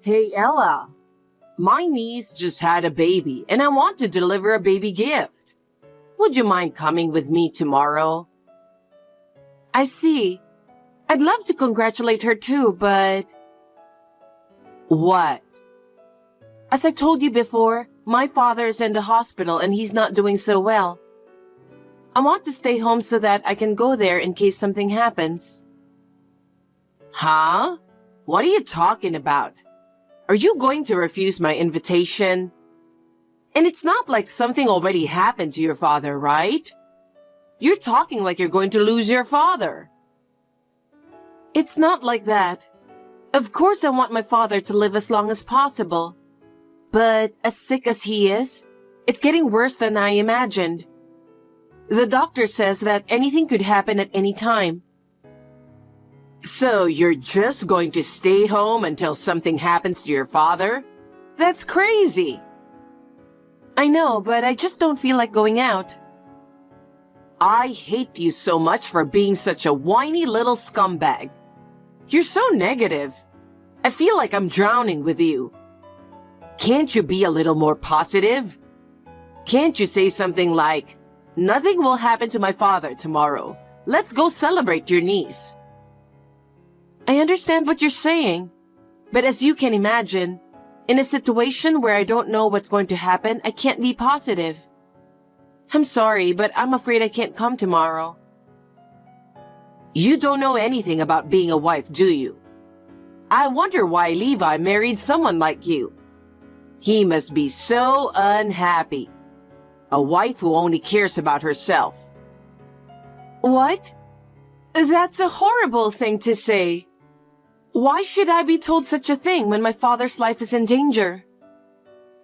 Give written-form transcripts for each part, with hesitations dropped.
Hey Ella, my niece just had a baby and I want to deliver a baby gift. Would you mind coming with me tomorrow? I see. I'd love to congratulate her too, but... What? As I told you before, my father is in the hospital and he's not doing so well. I want to stay home so that I can go there in case something happens. Huh? What are you talking about? Are you going to refuse my invitation? And it's not like something already happened to your father, right? You're talking like you're going to lose your father. It's not like that. Of course I want my father to live as long as possible. But as sick as he is, it's getting worse than I imagined. The doctor says that anything could happen at any time. So you're just going to stay home until something happens to your father? That's crazy. I know, but I just don't feel like going out. I hate you so much for being such a whiny little scumbag. You're so negative. I feel like I'm drowning with you. Can't you be a little more positive? Can't you say something like, "Nothing will happen to my father tomorrow. Let's go celebrate your niece." I understand what you're saying, but as you can imagine, in a situation where I don't know what's going to happen, I can't be positive. I'm sorry, but I'm afraid I can't come tomorrow. You don't know anything about being a wife, do you? I wonder why Levi married someone like you. He must be so unhappy. A wife who only cares about herself. What? That's a horrible thing to say. Why should I be told such a thing when my father's life is in danger?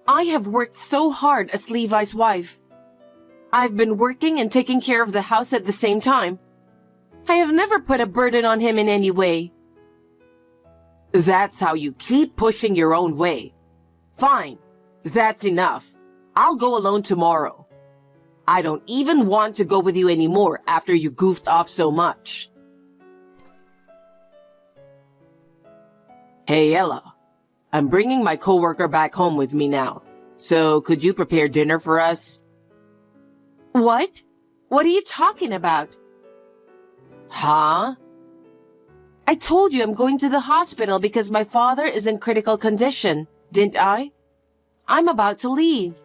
I have worked so hard as Levi's wife. I've been working and taking care of the house at the same time. I have never put a burden on him in any way. That's how you keep pushing your own way. Fine, that's enough. I'll go alone tomorrow. I don't even want to go with you anymore after you goofed off so much. Hey Ella, I'm bringing my coworker back home with me now. So could you prepare dinner for us? What? What are you talking about? Huh? I told you I'm going to the hospital because my father is in critical condition, didn't I? I'm about to leave.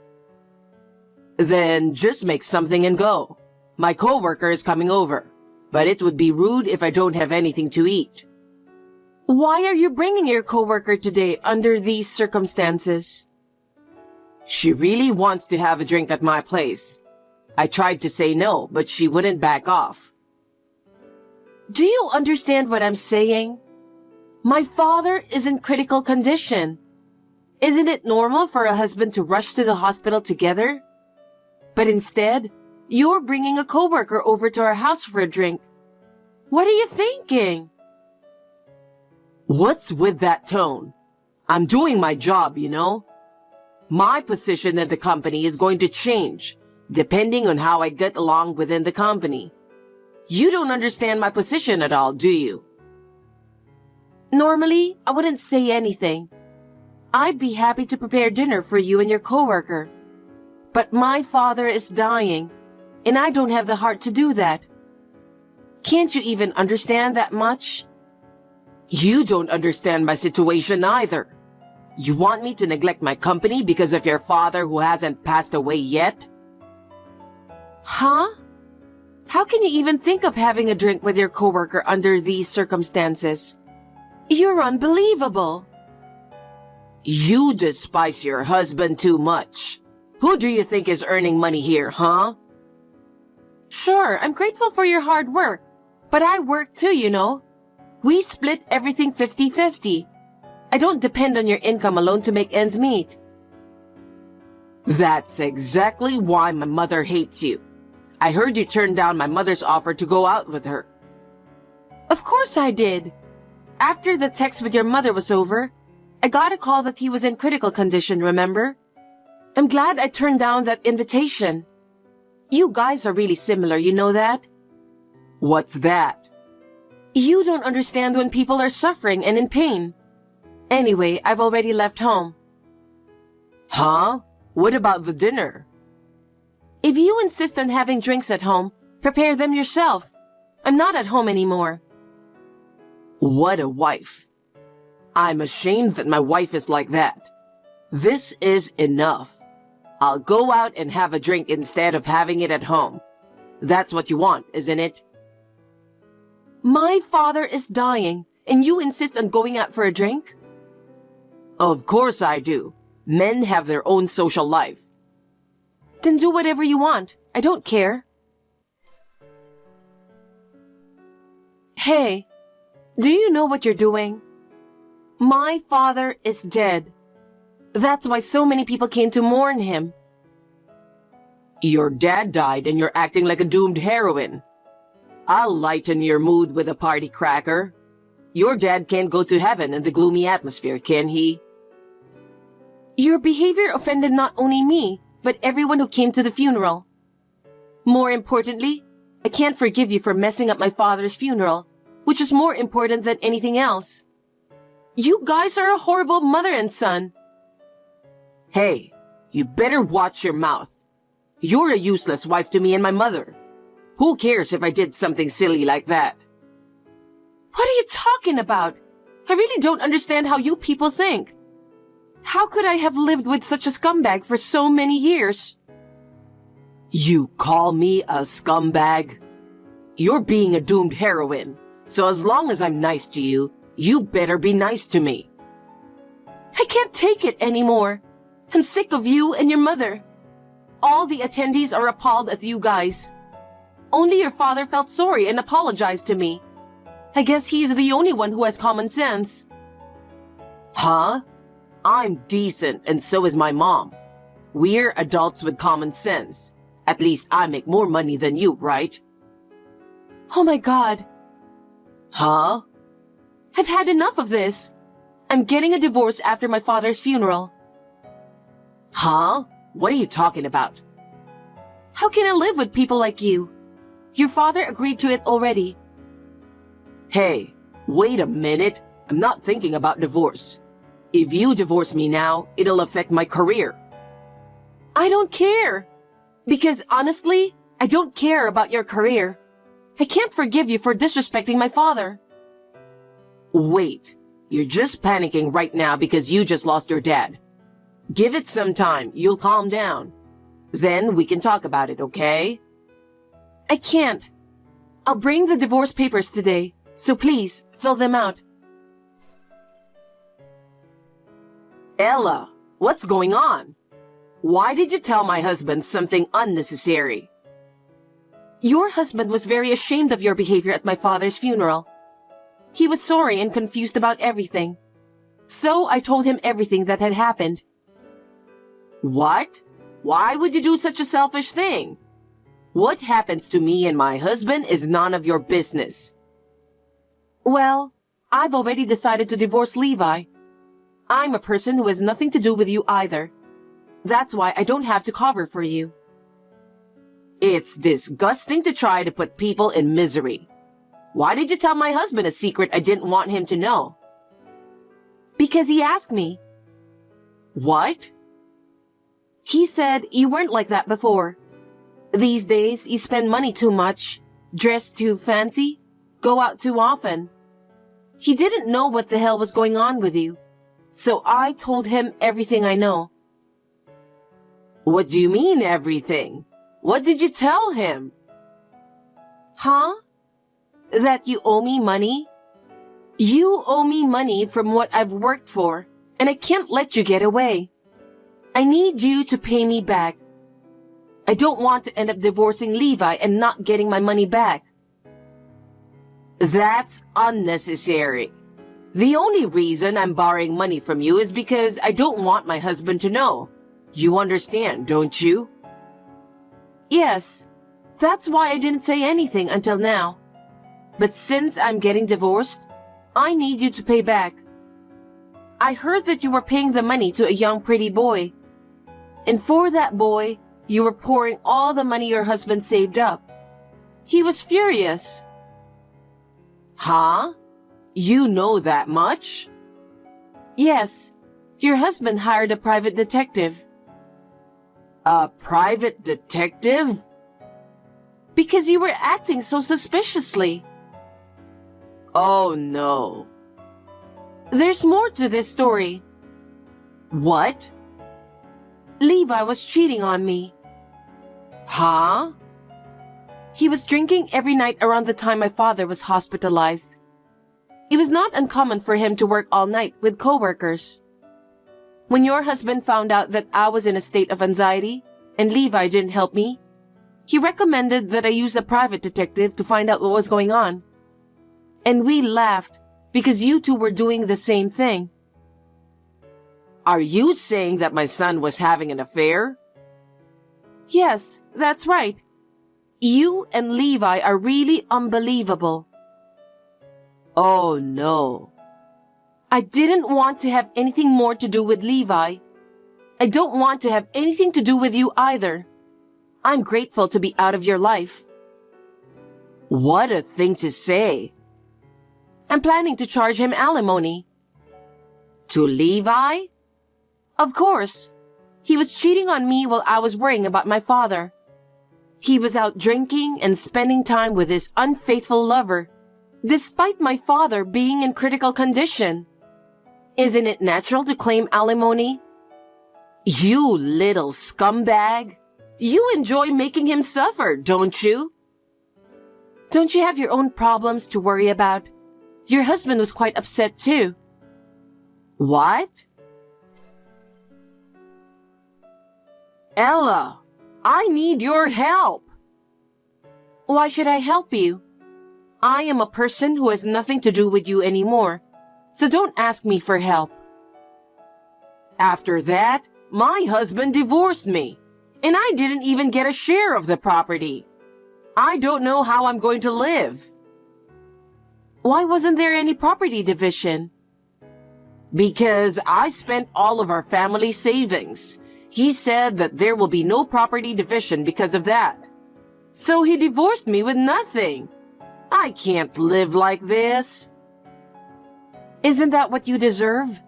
Then just make something and go. My coworker is coming over, but it would be rude if I don't have anything to eat. Why are you bringing your coworker today under these circumstances? She really wants to have a drink at my place. I tried to say no, but she wouldn't back off. Do you understand what I'm saying? My father is in critical condition. Isn't it normal for a husband to rush to the hospital together? But instead, you're bringing a coworker over to our house for a drink. What are you thinking? What's with that tone? I'm doing my job, you know. My position at the company is going to change, depending on how I get along within the company. You don't understand my position at all, do you? Normally, I wouldn't say anything. I'd be happy to prepare dinner for you and your coworker. But my father is dying, and I don't have the heart to do that. Can't you even understand that much? You don't understand my situation either. You want me to neglect my company because of your father who hasn't passed away yet? Huh? How can you even think of having a drink with your coworker under these circumstances? You're unbelievable. You despise your husband too much. Who do you think is earning money here, huh? Sure, I'm grateful for your hard work, but I work too, you know. We split everything 50-50. I don't depend on your income alone to make ends meet. That's exactly why my mother hates you. I heard you turned down my mother's offer to go out with her. Of course I did. After the text with your mother was over, I got a call that he was in critical condition, remember? I'm glad I turned down that invitation. You guys are really similar, you know that? What's that? You don't understand when people are suffering and in pain. Anyway, I've already left home. Huh? What about the dinner? If you insist on having drinks at home, prepare them yourself. I'm not at home anymore. What a wife. I'm ashamed that my wife is like that. This is enough. I'll go out and have a drink instead of having it at home. That's what you want, isn't it? My father is dying, and you insist on going out for a drink? Of course I do. Men have their own social life. Then do whatever you want. I don't care. Hey, do you know what you're doing? My father is dead. That's why so many people came to mourn him. Your dad died and you're acting like a doomed heroine. I'll lighten your mood with a party cracker. Your dad can't go to heaven in the gloomy atmosphere, can he? Your behavior offended not only me, but everyone who came to the funeral. More importantly, I can't forgive you for messing up my father's funeral, which is more important than anything else. You guys are a horrible mother and son. Hey, you better watch your mouth. You're a useless wife to me and my mother. Who cares if I did something silly like that? What are you talking about? I really don't understand how you people think. How could I have lived with such a scumbag for so many years? You call me a scumbag? You're being a doomed heroine, so as long as I'm nice to you, you better be nice to me. I can't take it anymore. I'm sick of you and your mother. All the attendees are appalled at you guys. Only your father felt sorry and apologized to me. I guess he's the only one who has common sense. Huh? I'm decent and so is my mom. We're adults with common sense. At least I make more money than you, right? Oh my God. Huh? I've had enough of this. I'm getting a divorce after my father's funeral. Huh? What are you talking about? How can I live with people like you? Your father agreed to it already. Hey, wait a minute. I'm not thinking about divorce. If you divorce me now, it'll affect my career. I don't care. Because honestly, I don't care about your career. I can't forgive you for disrespecting my father. Wait, you're just panicking right now because you just lost your dad. Give it some time, you'll calm down. Then we can talk about it, okay? I can't. I'll bring the divorce papers today, so please, fill them out. Ella, what's going on? Why did you tell my husband something unnecessary? Your husband was very ashamed of your behavior at my father's funeral. He was sorry and confused about everything. So I told him everything that had happened. What? Why would you do such a selfish thing? What happens to me and my husband is none of your business. Well, I've already decided to divorce Levi. I'm a person who has nothing to do with you either. That's why I don't have to cover for you. It's disgusting to try to put people in misery. Why did you tell my husband a secret I didn't want him to know? Because he asked me. What? He said you weren't like that before. These days, you spend money too much, dress too fancy, go out too often. He didn't know what the hell was going on with you. So I told him everything I know. What do you mean everything? What did you tell him? Huh? That you owe me money? You owe me money from what I've worked for, and I can't let you get away. I need you to pay me back. I don't want to end up divorcing Levi and not getting my money back. That's unnecessary. The only reason I'm borrowing money from you is because I don't want my husband to know. You understand, don't you? Yes, that's why I didn't say anything until now. But since I'm getting divorced, I need you to pay back. I heard that you were paying the money to a young pretty boy. And for that boy, you were pouring all the money your husband saved up. He was furious. Huh? You know that much? Yes, your husband hired a private detective. A private detective? Because you were acting so suspiciously. Oh no. There's more to this story. What? Levi was cheating on me. Huh? He was drinking every night around the time my father was hospitalized. It was not uncommon for him to work all night with coworkers. When your husband found out that I was in a state of anxiety and Levi didn't help me, he recommended that I use a private detective to find out what was going on. And we laughed because you two were doing the same thing. Are you saying that my son was having an affair? Yes, that's right. You and Levi are really unbelievable. Oh no. I didn't want to have anything more to do with Levi. I don't want to have anything to do with you either. I'm grateful to be out of your life. What a thing to say. I'm planning to charge him alimony. To Levi? Of course. He was cheating on me while I was worrying about my father. He was out drinking and spending time with his unfaithful lover, despite my father being in critical condition. Isn't it natural to claim alimony? You little scumbag. You enjoy making him suffer, don't you? Don't you have your own problems to worry about? Your husband was quite upset too. What? Ella, I need your help. Why should I help you? I am a person who has nothing to do with you anymore, so don't ask me for help. After that, my husband divorced me, and I didn't even get a share of the property. I don't know how I'm going to live. Why wasn't there any property division? Because I spent all of our family savings. He said that there will be no property division because of that. So he divorced me with nothing. I can't live like this. Isn't that what you deserve?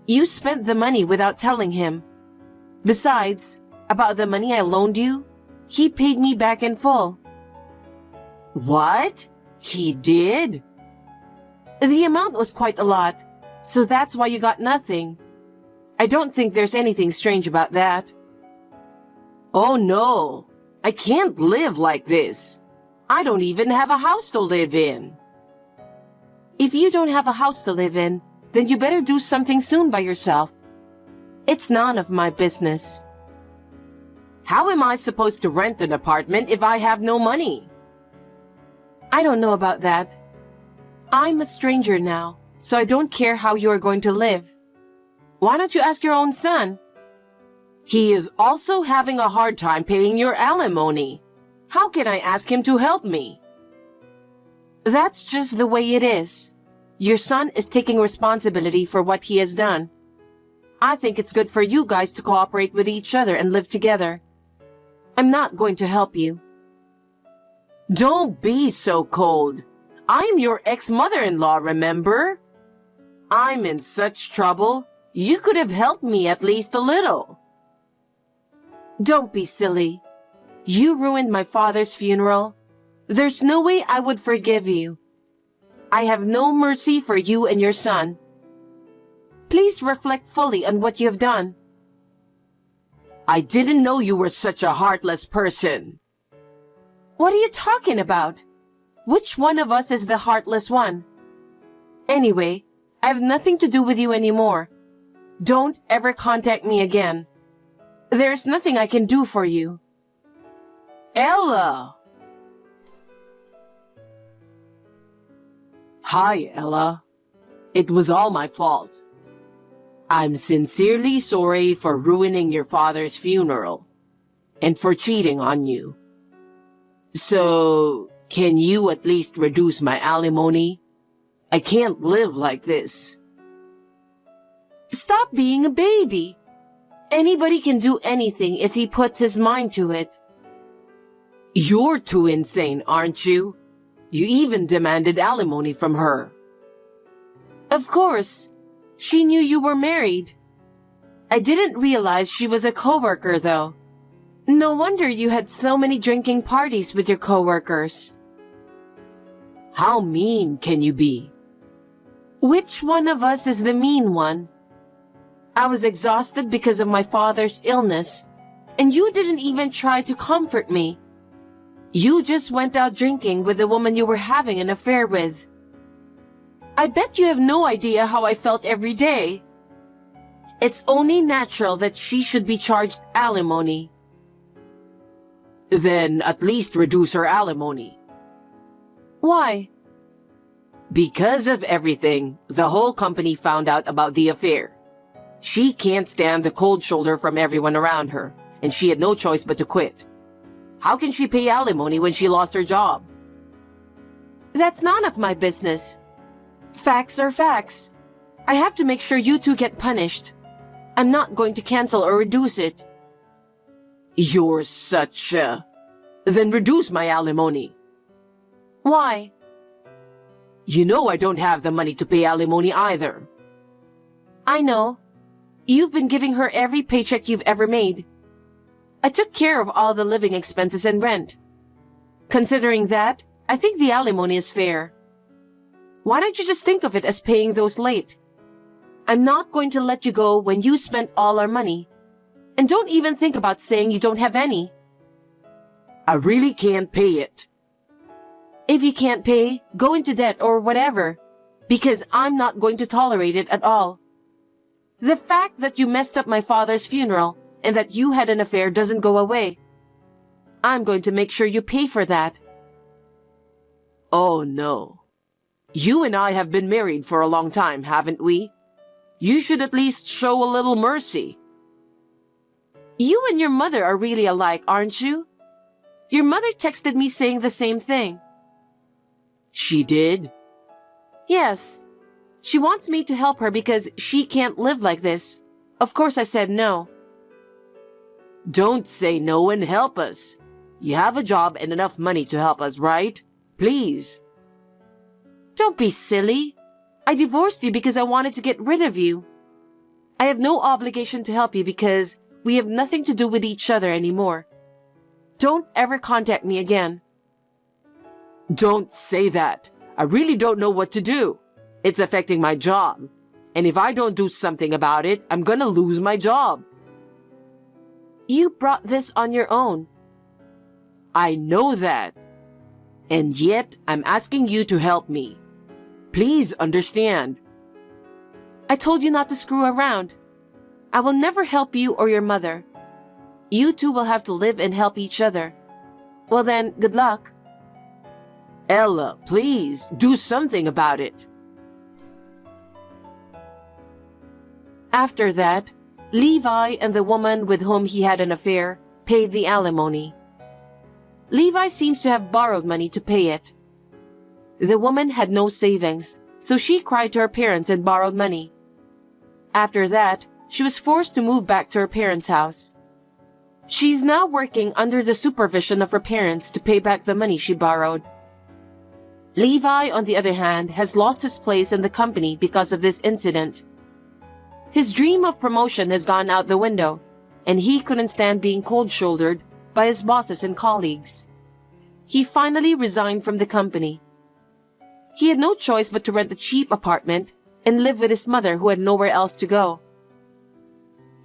You spent the money without telling him. Besides, about the money I loaned you, he paid me back in full. What? He did? The amount was quite a lot, so that's why you got nothing. I don't think there's anything strange about that. Oh no, I can't live like this. I don't even have a house to live in. If you don't have a house to live in, then you better do something soon by yourself. It's none of my business. How am I supposed to rent an apartment if I have no money? I don't know about that. I'm a stranger now, so I don't care how you are going to live. Why don't you ask your own son? He is also having a hard time paying your alimony. How can I ask him to help me? That's just the way it is. Your son is taking responsibility for what he has done. I think it's good for you guys to cooperate with each other and live together. I'm not going to help you. Don't be so cold. I'm your ex-mother-in-law, remember? I'm in such trouble. You could have helped me at least a little. Don't be silly. You ruined my father's funeral. There's no way I would forgive you. I have no mercy for you and your son. Please reflect fully on what you have done. I didn't know you were such a heartless person. What are you talking about? Which one of us is the heartless one? Anyway, I have nothing to do with you anymore. Don't ever contact me again. There's nothing I can do for you. Ella! Hi, Ella. It was all my fault. I'm sincerely sorry for ruining your father's funeral and for cheating on you. So, can you at least reduce my alimony? I can't live like this. Stop being a baby. Anybody can do anything if he puts his mind to it. You're too insane, aren't you? You even demanded alimony from her. Of course. She knew you were married. I didn't realize she was a coworker, though. No wonder you had so many drinking parties with your coworkers. How mean can you be? Which one of us is the mean one? I was exhausted because of my father's illness, and you didn't even try to comfort me. You just went out drinking with the woman you were having an affair with. I bet you have no idea how I felt every day. It's only natural that she should be charged alimony. Then at least reduce her alimony. Why? Because of everything, the whole company found out about the affair. She can't stand the cold shoulder from everyone around her, and she had no choice but to quit. How can she pay alimony when she lost her job? That's none of my business. Facts are facts. I have to make sure you two get punished. I'm not going to cancel or reduce it. You're such a... Then reduce my alimony. Why? You know I don't have the money to pay alimony either. I know. You've been giving her every paycheck you've ever made. I took care of all the living expenses and rent. Considering that, I think the alimony is fair. Why don't you just think of it as paying those late? I'm not going to let you go when you spent all our money. And don't even think about saying you don't have any. I really can't pay it. If you can't pay, go into debt or whatever, because I'm not going to tolerate it at all. The fact that you messed up my father's funeral and that you had an affair doesn't go away. I'm going to make sure you pay for that. Oh no. You and I have been married for a long time, haven't we? You should at least show a little mercy. You and your mother are really alike, aren't you? Your mother texted me saying the same thing. She did? Yes. She wants me to help her because she can't live like this. Of course I said no. Don't say no and help us. You have a job and enough money to help us, right? Please. Don't be silly. I divorced you because I wanted to get rid of you. I have no obligation to help you because we have nothing to do with each other anymore. Don't ever contact me again. Don't say that. I really don't know what to do. It's affecting my job. And if I don't do something about it, I'm gonna lose my job. You brought this on your own. I know that. And yet, I'm asking you to help me. Please understand. I told you not to screw around. I will never help you or your mother. You two will have to live and help each other. Well then, good luck. Ella, please, do something about it. After that, Levi and the woman with whom he had an affair paid the alimony. Levi seems to have borrowed money to pay it. The woman had no savings, so she cried to her parents and borrowed money. After that, she was forced to move back to her parents' house. She's now working under the supervision of her parents to pay back the money she borrowed. Levi, on the other hand, has lost his place in the company because of this incident. His dream of promotion has gone out the window, and he couldn't stand being cold-shouldered by his bosses and colleagues. He finally resigned from the company. He had no choice but to rent a cheap apartment and live with his mother who had nowhere else to go.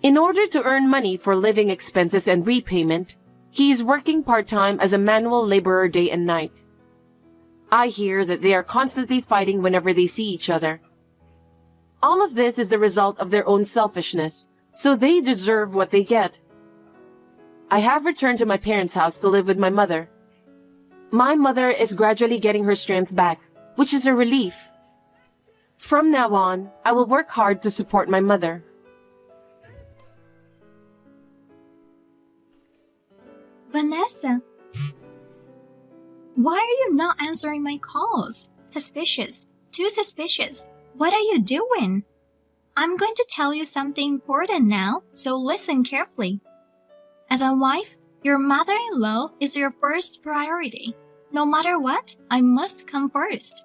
In order to earn money for living expenses and repayment, he is working part-time as a manual laborer day and night. I hear that they are constantly fighting whenever they see each other. All of this is the result of their own selfishness, so they deserve what they get. I have returned to my parents' house to live with my mother. My mother is gradually getting her strength back, which is a relief. From now on, I will work hard to support my mother. Vanessa, why are you not answering my calls? Suspicious. Too suspicious. What are you doing? I'm going to tell you something important now, so listen carefully. As a wife, your mother-in-law is your first priority. No matter what, I must come first.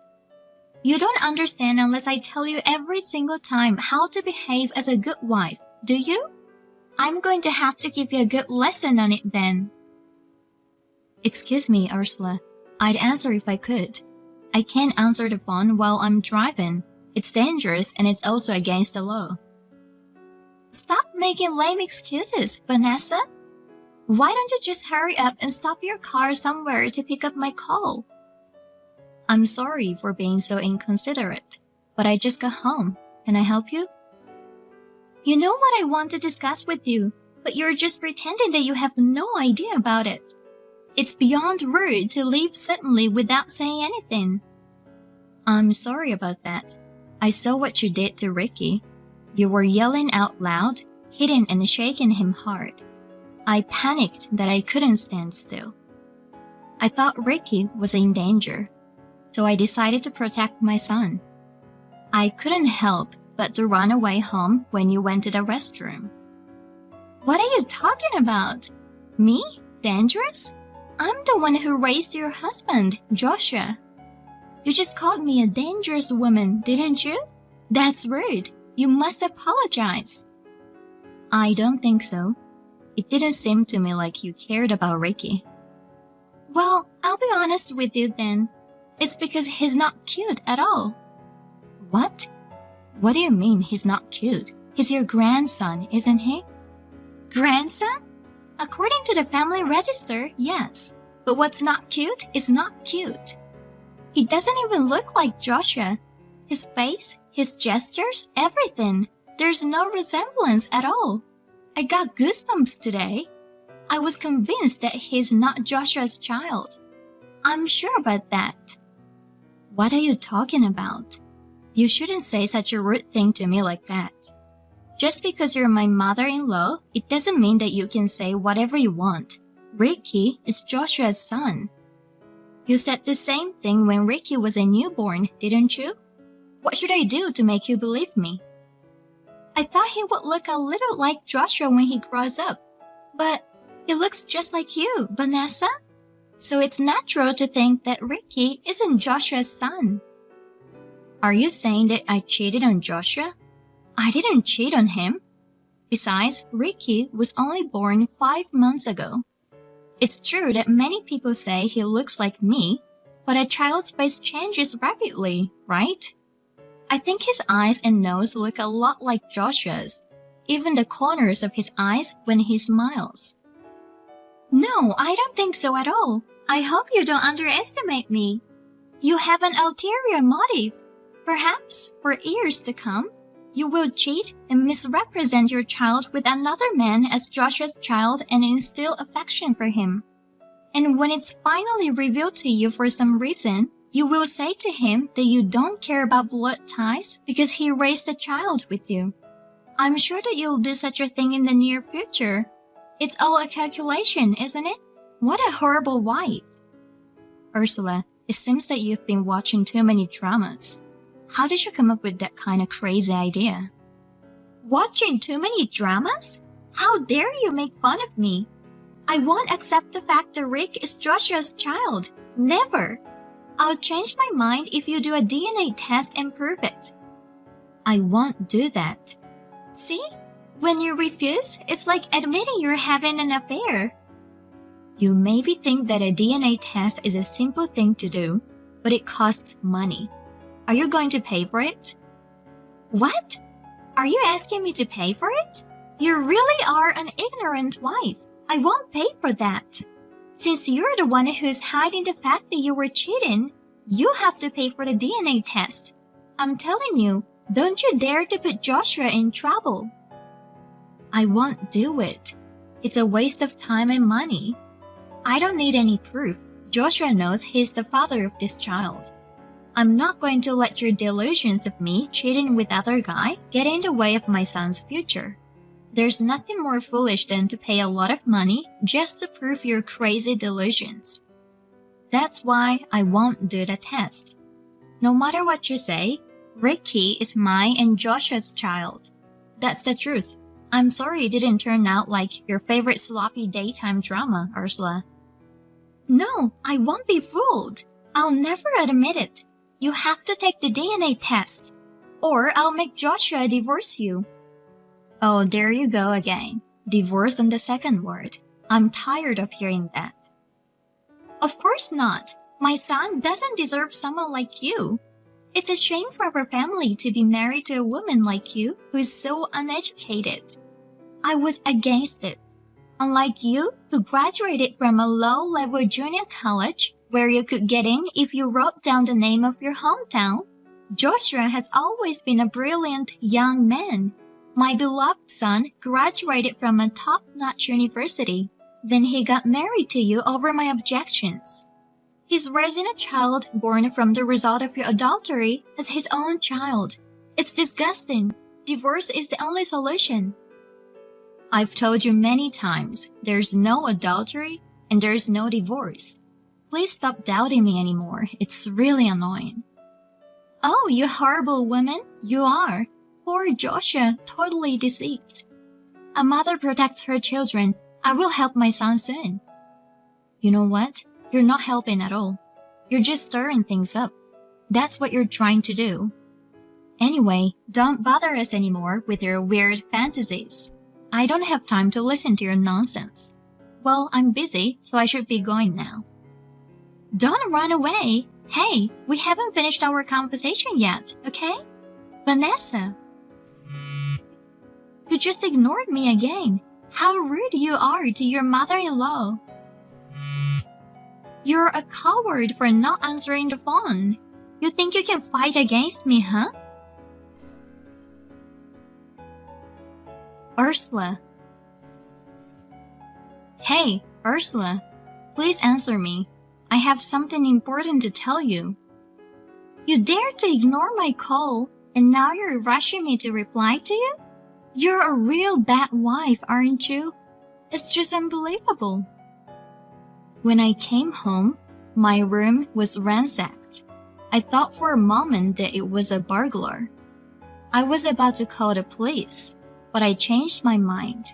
You don't understand unless I tell you every single time how to behave as a good wife, do you? I'm going to have to give you a good lesson on it then. Excuse me, Ursula. I'd answer if I could. I can't answer the phone while I'm driving. It's dangerous and it's also against the law. Stop making lame excuses, Vanessa. Why don't you just hurry up and stop your car somewhere to pick up my call? I'm sorry for being so inconsiderate, but I just got home. Can I help you? You know what I want to discuss with you, but you're just pretending that you have no idea about it. It's beyond rude to leave suddenly without saying anything. I'm sorry about that. I saw what you did to Ricky. You were yelling out loud, hitting and shaking him hard. I panicked that I couldn't stand still. I thought Ricky was in danger, so I decided to protect my son. I couldn't help but to run away home when you went to the restroom. What are you talking about? Me? Dangerous? I'm the one who raised your husband, Joshua. You just called me a dangerous woman, didn't you? That's rude. You must apologize. I don't think so. It didn't seem to me like you cared about Ricky. Well, I'll be honest with you then. It's because he's not cute at all. What? What do you mean he's not cute? He's your grandson, isn't he? Grandson? According to the family register, yes. But what's not cute is not cute. He doesn't even look like Joshua. His face, his gestures, everything. There's no resemblance at all. I got goosebumps today. I was convinced that he's not Joshua's child. I'm sure about that. What are you talking about? You shouldn't say such a rude thing to me like that. Just because you're my mother-in-law, it doesn't mean that you can say whatever you want. Ricky is Joshua's son. You said the same thing when Ricky was a newborn, didn't you? What should I do to make you believe me? I thought he would look a little like Joshua when he grows up. But he looks just like you, Vanessa. So it's natural to think that Ricky isn't Joshua's son. Are you saying that I cheated on Joshua? I didn't cheat on him. Besides, Ricky was only born 5 months ago. It's true that many people say he looks like me, but a child's face changes rapidly, right? I think his eyes and nose look a lot like Joshua's, even the corners of his eyes when he smiles. No, I don't think so at all. I hope you don't underestimate me. You have an ulterior motive. Perhaps, for years to come, you will cheat and misrepresent your child with another man as Joshua's child and instill affection for him. And when it's finally revealed to you for some reason, you will say to him that you don't care about blood ties because he raised a child with you. I'm sure that you'll do such a thing in the near future. It's all a calculation, isn't it? What a horrible wife. Ursula, it seems that you've been watching too many dramas. How did you come up with that kind of crazy idea? Watching too many dramas? How dare you make fun of me? I won't accept the fact that Rick is Joshua's child. Never. I'll change my mind if you do a DNA test and prove it. I won't do that. See? When you refuse, it's like admitting you're having an affair. You maybe think that a DNA test is a simple thing to do, but it costs money. Are you going to pay for it? What? Are you asking me to pay for it? You really are an ignorant wife. I won't pay for that. Since you're the one who's hiding the fact that you were cheating, you have to pay for the DNA test. I'm telling you, don't you dare to put Joshua in trouble. I won't do it. It's a waste of time and money. I don't need any proof. Joshua knows he's the father of this child. I'm not going to let your delusions of me cheating with other guy get in the way of my son's future. There's nothing more foolish than to pay a lot of money just to prove your crazy delusions. That's why I won't do the test. No matter what you say, Ricky is mine and Joshua's child. That's the truth. I'm sorry it didn't turn out like your favorite sloppy daytime drama, Ursula. No, I won't be fooled. I'll never admit it. You have to take the DNA test, or I'll make Joshua divorce you. Oh, there you go again. Divorce on the second word. I'm tired of hearing that. Of course not. My son doesn't deserve someone like you. It's a shame for our family to be married to a woman like you who is so uneducated. I was against it. Unlike you, who graduated from a low-level junior college where you could get in if you wrote down the name of your hometown, Joshua has always been a brilliant young man. My beloved son graduated from a top-notch university. Then he got married to you over my objections. He's raising a child born from the result of your adultery as his own child. It's disgusting. Divorce is the only solution. I've told you many times, there's no adultery and there's no divorce. Please stop doubting me anymore. It's really annoying. Oh, you horrible woman. You are. Poor Joshua, totally deceived. A mother protects her children. I will help my son soon. You know what? You're not helping at all. You're just stirring things up. That's what you're trying to do. Anyway, don't bother us anymore with your weird fantasies. I don't have time to listen to your nonsense. Well, I'm busy, so I should be going now. Don't run away. Hey, we haven't finished our conversation yet, okay? Vanessa. You just ignored me again. How rude you are to your mother-in-law. You're a coward for not answering the phone. You think you can fight against me, huh? Ursula. Hey, Ursula. Please answer me. I have something important to tell you. You dare to ignore my call, and now you're rushing me to reply to you? You're a real bad wife, aren't you? It's just unbelievable. When I came home, my room was ransacked. I thought for a moment that it was a burglar. I was about to call the police, but I changed my mind.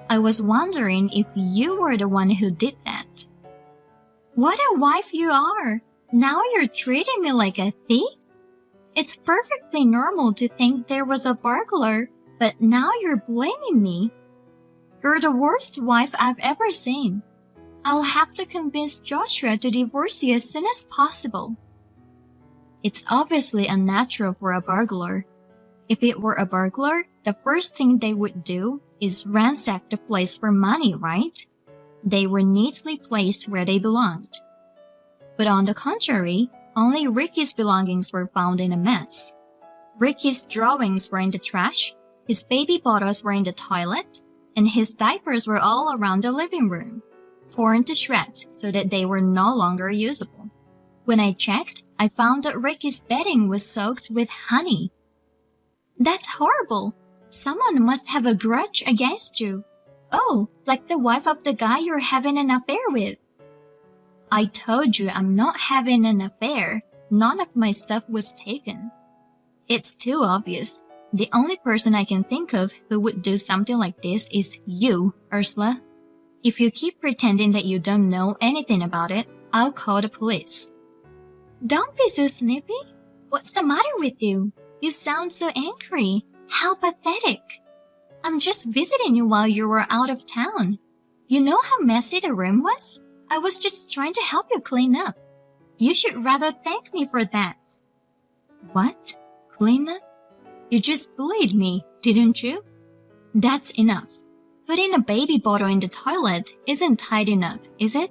I was wondering if you were the one who did that. What a wife you are! Now you're treating me like a thief? It's perfectly normal to think there was a burglar, but now you're blaming me. You're the worst wife I've ever seen. I'll have to convince Joshua to divorce you as soon as possible. It's obviously unnatural for a burglar. If it were a burglar, the first thing they would do is ransack the place for money, right? They were neatly placed where they belonged. But on the contrary, only Ricky's belongings were found in a mess. Ricky's drawings were in the trash, his baby bottles were in the toilet, and his diapers were all around the living room, torn to shreds so that they were no longer usable. When I checked, I found that Ricky's bedding was soaked with honey. That's horrible. Someone must have a grudge against you. Oh, like the wife of the guy you're having an affair with. I told you I'm not having an affair. None of my stuff was taken. It's too obvious. The only person I can think of who would do something like this is you, Ursula. If you keep pretending that you don't know anything about it, I'll call the police. Don't be so snippy. What's the matter with you? You sound so angry. How pathetic. I'm just visiting you while you were out of town. You know how messy the room was? I was just trying to help you clean up. You should rather thank me for that. What? Clean up? You just bullied me, didn't you? That's enough. Putting a baby bottle in the toilet isn't tidying up, is it?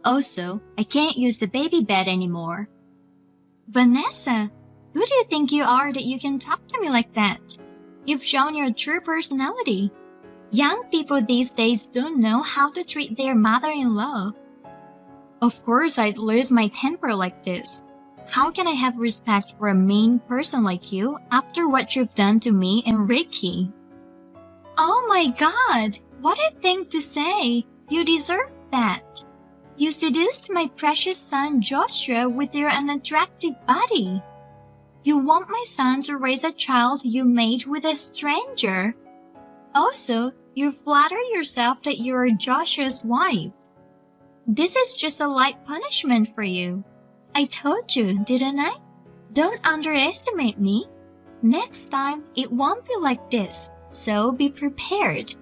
Also, I can't use the baby bed anymore. Vanessa, who do you think you are that you can talk to me like that? You've shown your true personality. Young people these days don't know how to treat their mother-in-law. Of course I'd lose my temper like this. How can I have respect for a mean person like you after what you've done to me and Ricky? Oh my god, what a thing to say. You deserve that. You seduced my precious son Joshua with your unattractive body. You want my son to raise a child you made with a stranger. Also, you flatter yourself that you're Joshua's wife. This is just a light punishment for you. I told you, didn't I? Don't underestimate me. Next time, it won't be like this, so be prepared.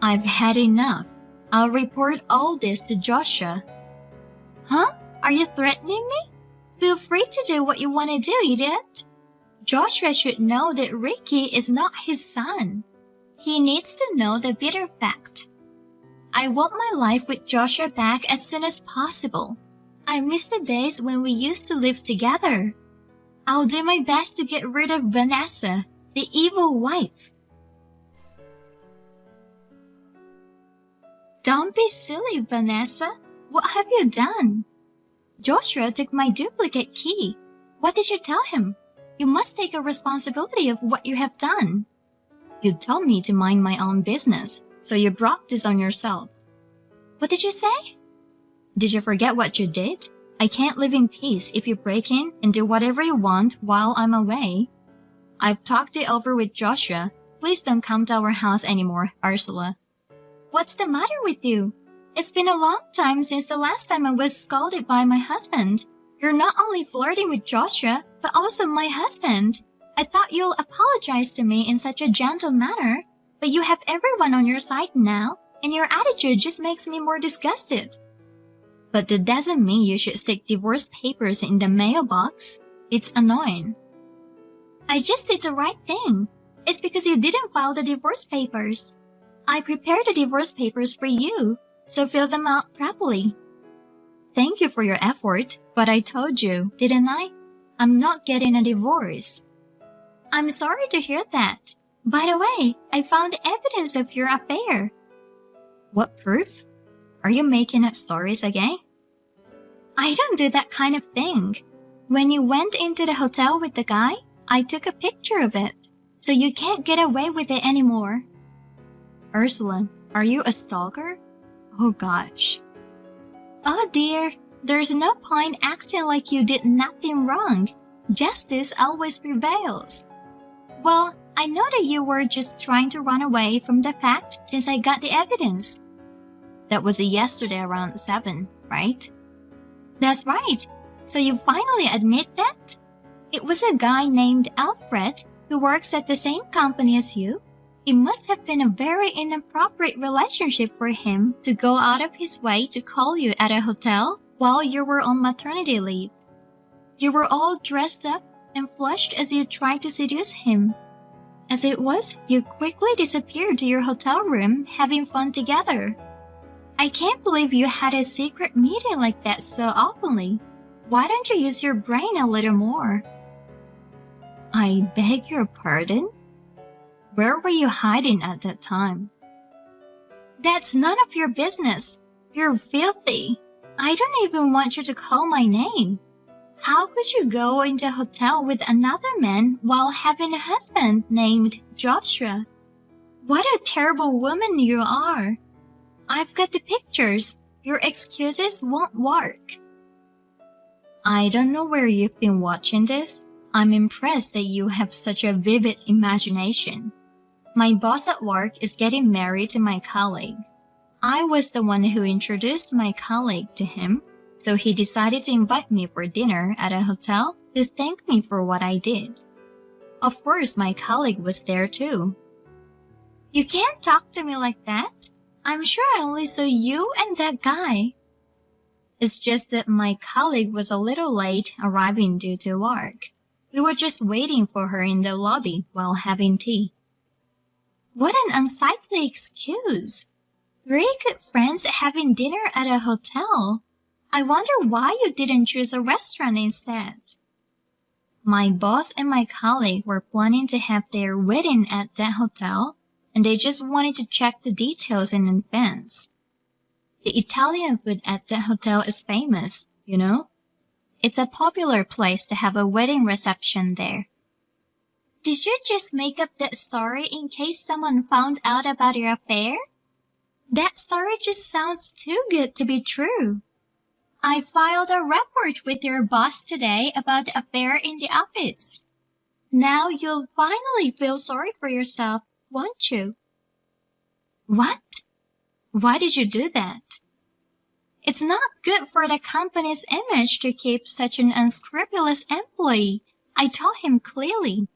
I've had enough. I'll report all this to Joshua. Huh? Are you threatening me? Feel free to do what you want to do, idiot. Joshua should know that Ricky is not his son. He needs to know the bitter fact. I want my life with Joshua back as soon as possible. I miss the days when we used to live together. I'll do my best to get rid of Vanessa, the evil wife. Don't be silly, Vanessa. What have you done? Joshua took my duplicate key. What did you tell him? You must take a responsibility of what you have done. You told me to mind my own business, so you brought this on yourself. What did you say? Did you forget what you did? I can't live in peace if you break in and do whatever you want while I'm away. I've talked it over with Joshua. Please don't come to our house anymore, Ursula. What's the matter with you? It's been a long time since the last time I was scolded by my husband. You're not only flirting with Joshua, but also my husband. I thought you'll apologize to me in such a gentle manner, but you have everyone on your side now, and your attitude just makes me more disgusted. But that doesn't mean you should stick divorce papers in the mailbox. It's annoying. I just did the right thing. It's because you didn't file the divorce papers. I prepared the divorce papers for you, so fill them out properly. Thank you for your effort, but I told you, didn't I? I'm not getting a divorce. I'm sorry to hear that. By the way, I found evidence of your affair. What proof? Are you making up stories again? I don't do that kind of thing. When you went into the hotel with the guy, I took a picture of it, so you can't get away with it anymore. Ursula, are you a stalker? Oh gosh. Oh dear, there's no point acting like you did nothing wrong. Justice always prevails. Well, I know that you were just trying to run away from the fact since I got the evidence. That was yesterday around 7, right? That's right. So you finally admit that? It was a guy named Alfred who works at the same company as you. It must have been a very inappropriate relationship for him to go out of his way to call you at a hotel while you were on maternity leave. You were all dressed up and flushed as you tried to seduce him. As it was, you quickly disappeared to your hotel room having fun together. I can't believe you had a secret meeting like that so openly. Why don't you use your brain a little more? I beg your pardon? Where were you hiding at that time? That's none of your business. You're filthy. I don't even want you to call my name. How could you go into a hotel with another man while having a husband named Joshua? What a terrible woman you are. I've got the pictures. Your excuses won't work. I don't know where you've been watching this. I'm impressed that you have such a vivid imagination. My boss at work is getting married to my colleague. I was the one who introduced my colleague to him, so he decided to invite me for dinner at a hotel to thank me for what I did. Of course, my colleague was there too. You can't talk to me like that. I'm sure I only saw you and that guy. It's just that my colleague was a little late arriving due to work. We were just waiting for her in the lobby while having tea. What an unsightly excuse. 3 good friends having dinner at a hotel. I wonder why you didn't choose a restaurant instead. My boss and my colleague were planning to have their wedding at that hotel, and they just wanted to check the details in advance. The Italian food at that hotel is famous, you know? It's a popular place to have a wedding reception there. Did you just make up that story in case someone found out about your affair? That story just sounds too good to be true. I filed a report with your boss today about the affair in the office. Now you'll finally feel sorry for yourself, won't you? What? Why did you do that? It's not good for the company's image to keep such an unscrupulous employee. I told him clearly.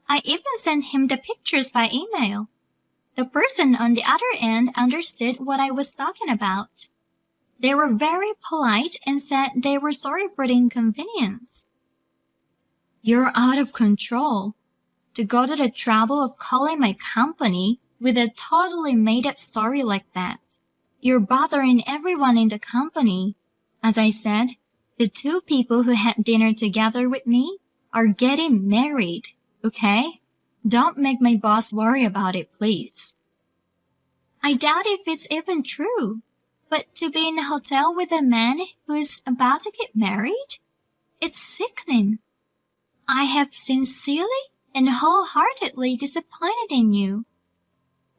I even sent him the pictures by email. The person on the other end understood what I was talking about. They were very polite and said they were sorry for the inconvenience. You're out of control. To go to the trouble of calling my company with a totally made-up story like that. You're bothering everyone in the company. As I said, the two people who had dinner together with me are getting married, okay? Don't make my boss worry about it, please. I doubt if it's even true, but to be in a hotel with a man who is about to get married? It's sickening. I have sincerely and wholeheartedly disappointed in you.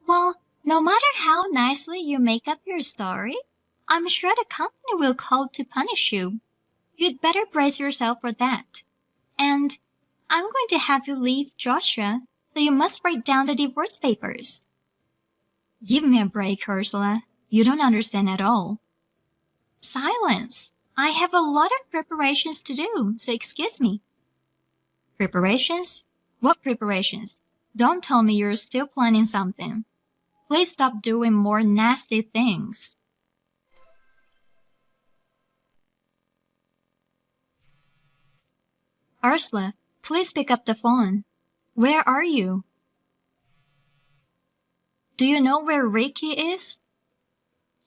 Well, no matter how nicely you make up your story, I'm sure the company will call to punish you. You'd better brace yourself for that. And I'm going to have you leave Joshua, so you must write down the divorce papers. Give me a break, Ursula. You don't understand at all. Silence. I have a lot of preparations to do, so excuse me. Preparations? What preparations? Don't tell me you're still planning something. Please stop doing more nasty things. Ursula, please pick up the phone. Where are you? Do you know where Ricky is?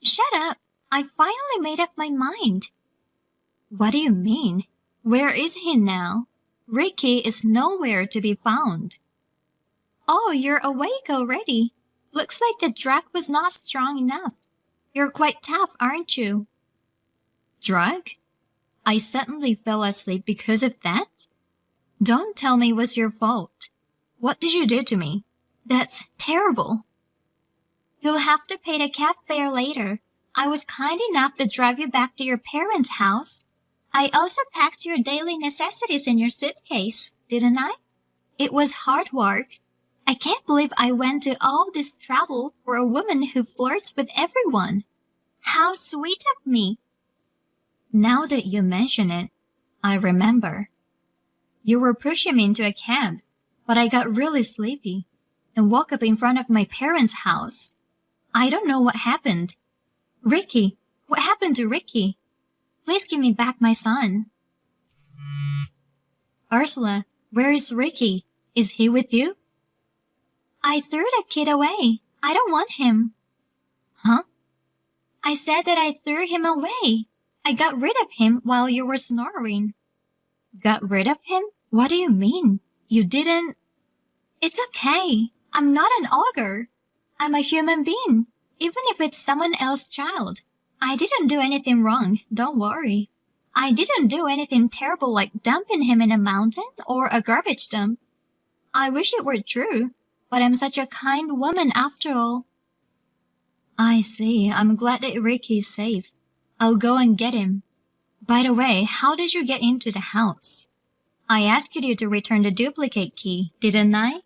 Shut up. I finally made up my mind. What do you mean? Where is he now? Ricky is nowhere to be found. Oh, you're awake already. Looks like the drug was not strong enough. You're quite tough, aren't you? Drug? I suddenly fell asleep because of that? Don't tell me it was your fault. What did you do to me? That's terrible. You'll have to pay the cab fare later. I was kind enough to drive you back to your parents' house. I also packed your daily necessities in your suitcase, didn't I? It was hard work. I can't believe I went to all this trouble for a woman who flirts with everyone. How sweet of me. Now that you mention it, I remember. You were pushing me into a cab, but I got really sleepy and woke up in front of my parents' house. I don't know what happened. Ricky, what happened to Ricky? Please give me back my son. Ursula, where is Ricky? Is he with you? I threw the kid away. I don't want him. Huh? I said that I threw him away. I got rid of him while you were snoring. Got rid of him? What do you mean? You didn't... It's okay. I'm not an ogre. I'm a human being, even if it's someone else's child. I didn't do anything wrong, don't worry. I didn't do anything terrible like dumping him in a mountain or a garbage dump. I wish it were true, but I'm such a kind woman after all. I see. I'm glad that Ricky's safe. I'll go and get him. By the way, how did you get into the house? I asked you to return the duplicate key, didn't I?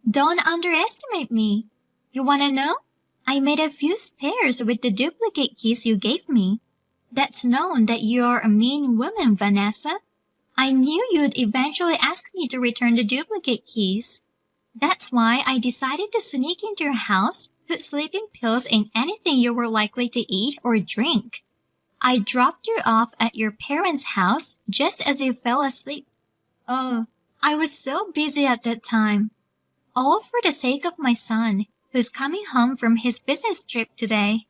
Don't underestimate me. You want to know? I made a few spares with the duplicate keys you gave me. That's known that you're a mean woman, Vanessa. I knew you'd eventually ask me to return the duplicate keys. That's why I decided to sneak into your house, put sleeping pills in anything you were likely to eat or drink. I dropped you off at your parents' house just as you fell asleep. Oh, I was so busy at that time. All for the sake of my son, who's coming home from his business trip today.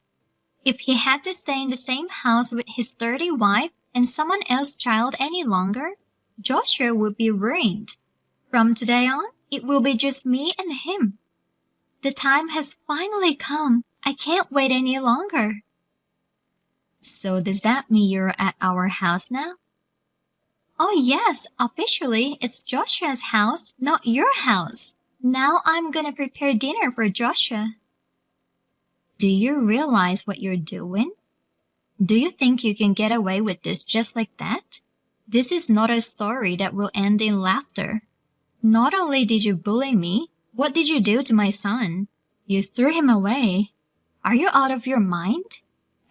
If he had to stay in the same house with his dirty wife and someone else's child any longer, Joshua would be ruined. From today on, it will be just me and him. The time has finally come. I can't wait any longer. So does that mean you're at our house now? Oh yes, officially it's Joshua's house, not your house. Now I'm gonna prepare dinner for Joshua. Do you realize what you're doing? Do you think you can get away with this just like that? This is not a story that will end in laughter. Not only did you bully me, what did you do to my son? You threw him away. Are you out of your mind?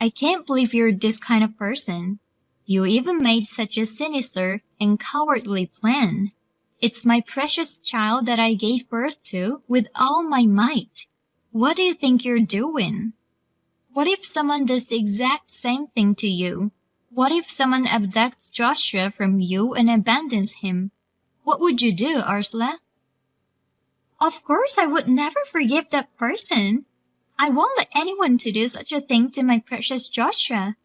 I can't believe you're this kind of person. You even made such a sinister and cowardly plan. It's my precious child that I gave birth to with all my might. What do you think you're doing? What if someone does the exact same thing to you? What if someone abducts Joshua from you and abandons him? What would you do, Ursula? Of course I would never forgive that person. I won't let anyone to do such a thing to my precious Joshua.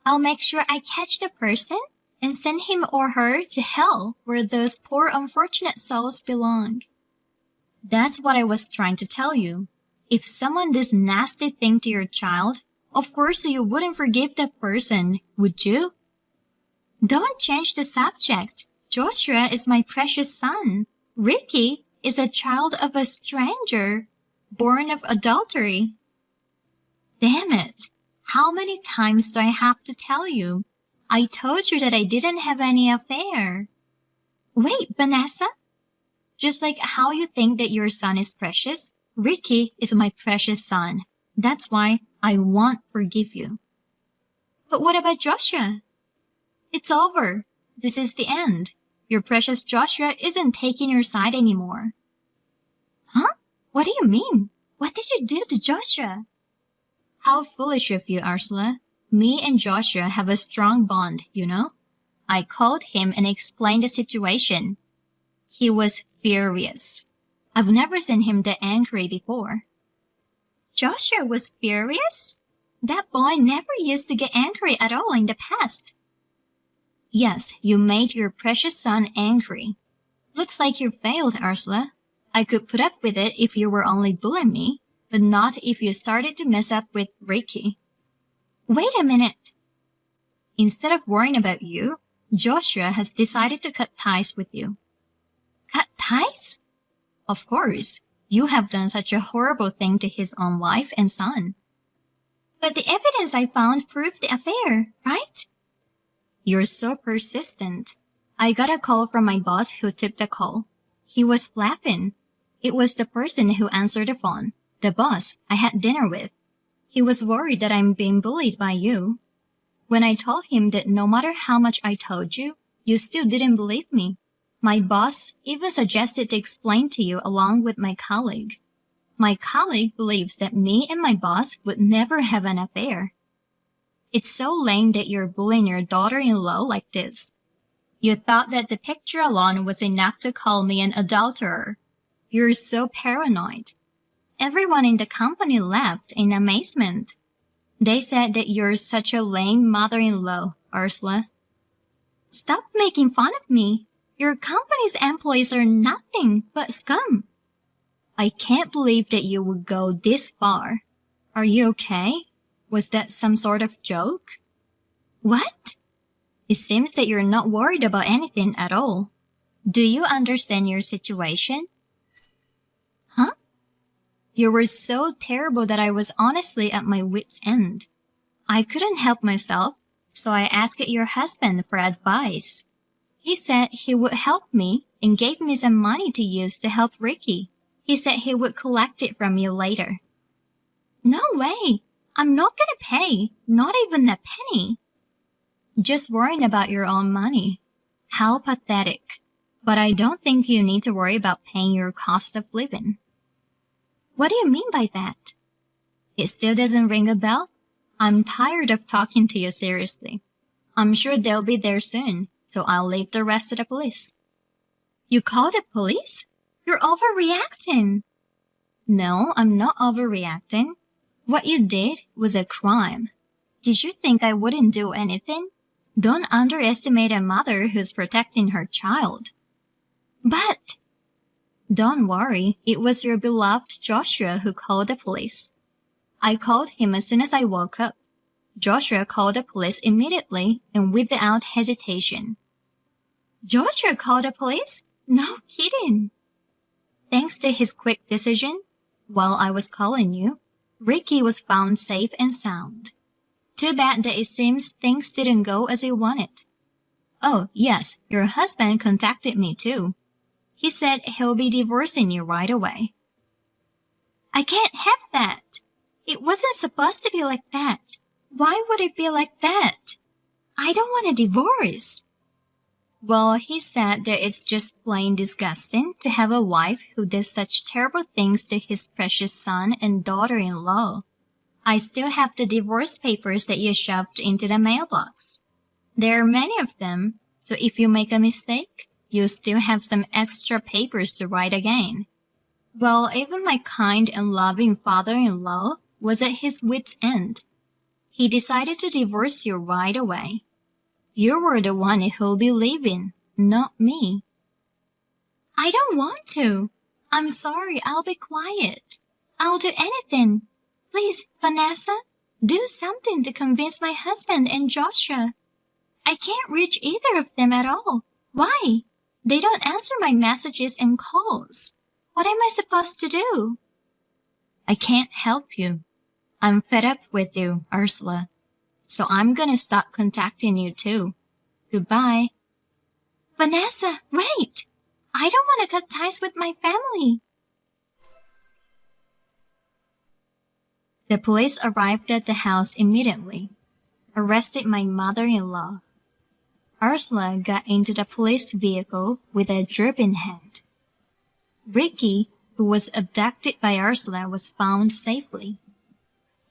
I'll make sure I catch the person and send him or her to hell where those poor unfortunate souls belong. That's what I was trying to tell you. If someone does nasty thing to your child, of course you wouldn't forgive that person, would you? Don't change the subject. Joshua is my precious son. Ricky is a child of a stranger, born of adultery. Damn it. How many times do I have to tell you? I told you that I didn't have any affair. Wait, Vanessa? Just like how you think that your son is precious, Ricky is my precious son. That's why I won't forgive you. But what about Joshua? It's over. This is the end. Your precious Joshua isn't taking your side anymore. Huh? What do you mean? What did you do to Joshua? How foolish of you, Ursula. Me and Joshua have a strong bond, you know? I called him and explained the situation. He was furious. I've never seen him that angry before. Joshua was furious? That boy never used to get angry at all in the past. Yes, you made your precious son angry. Looks like you failed, Ursula. I could put up with it if you were only bullying me, but not if you started to mess up with Ricky. Wait a minute. Instead of worrying about you, Joshua has decided to cut ties with you. Cut ties? Of course, you have done such a horrible thing to his own wife and son. But the evidence I found proved the affair, right? You're so persistent. I got a call from my boss who took the call. He was laughing. It was the person who answered the phone, the boss I had dinner with. He was worried that I'm being bullied by you. When I told him that no matter how much I told you, you still didn't believe me. My boss even suggested to explain to you along with my colleague. My colleague believes that me and my boss would never have an affair. It's so lame that you're bullying your daughter-in-law like this. You thought that the picture alone was enough to call me an adulterer. You're so paranoid. Everyone in the company laughed in amazement. They said that you're such a lame mother-in-law, Ursula. Stop making fun of me. Your company's employees are nothing but scum. I can't believe that you would go this far. Are you okay? Was that some sort of joke? What? It seems that you're not worried about anything at all. Do you understand your situation? Huh? You were so terrible that I was honestly at my wit's end. I couldn't help myself, so I asked your husband for advice. He said he would help me and gave me some money to use to help Ricky. He said he would collect it from you later. No way! I'm not gonna pay, not even a penny. Just worrying about your own money. How pathetic. But I don't think you need to worry about paying your cost of living. What do you mean by that? It still doesn't ring a bell? I'm tired of talking to you seriously. I'm sure they'll be there soon, so I'll leave the rest to the police. You called the police? You're overreacting. No, I'm not overreacting. What you did was a crime. Did you think I wouldn't do anything? Don't underestimate a mother who's protecting her child. But don't worry, it was your beloved Joshua who called the police. I called him as soon as I woke up. Joshua called the police immediately and without hesitation. Joshua called the police? No kidding. Thanks to his quick decision, while I was calling you, Ricky was found safe and sound. Too bad that it seems things didn't go as you wanted. Oh, yes, your husband contacted me too. He said he'll be divorcing you right away. I can't have that. It wasn't supposed to be like that. Why would it be like that? I don't want a divorce. Well, he said that it's just plain disgusting to have a wife who does such terrible things to his precious son and daughter-in-law. I still have the divorce papers that you shoved into the mailbox. There are many of them, so if you make a mistake, you still have some extra papers to write again. Well, even my kind and loving father-in-law was at his wit's end. He decided to divorce you right away. You were the one who'll be leaving, not me. I don't want to. I'm sorry, I'll be quiet. I'll do anything. Please, Vanessa, do something to convince my husband and Joshua. I can't reach either of them at all. Why? They don't answer my messages and calls. What am I supposed to do? I can't help you. I'm fed up with you, Ursula. So I'm gonna stop contacting you too. Goodbye. Vanessa, wait! I don't want to cut ties with my family. The police arrived at the house immediately, arrested my mother-in-law. Ursula got into the police vehicle with a drooping head. Ricky, who was abducted by Ursula, was found safely.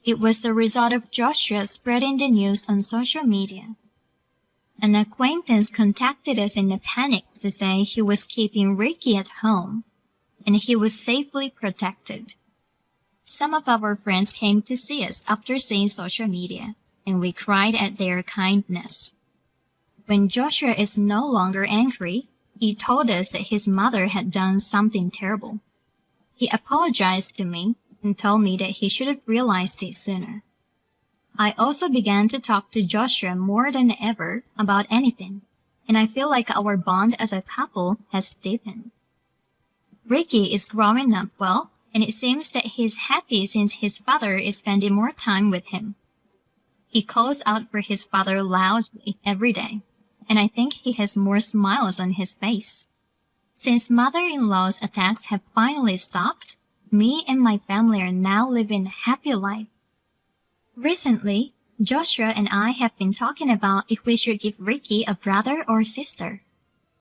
It was the result of Joshua spreading the news on social media. An acquaintance contacted us in a panic to say he was keeping Ricky at home, and he was safely protected. Some of our friends came to see us after seeing social media, and we cried at their kindness. When Joshua is no longer angry, he told us that his mother had done something terrible. He apologized to me and told me that he should have realized it sooner. I also began to talk to Joshua more than ever about anything, and I feel like our bond as a couple has deepened. Ricky is growing up well, and it seems that he's happy since his father is spending more time with him. He calls out for his father loudly every day, and I think he has more smiles on his face. Since mother-in-law's attacks have finally stopped, me and my family are now living a happy life. Recently, Joshua and I have been talking about if we should give Ricky a brother or sister.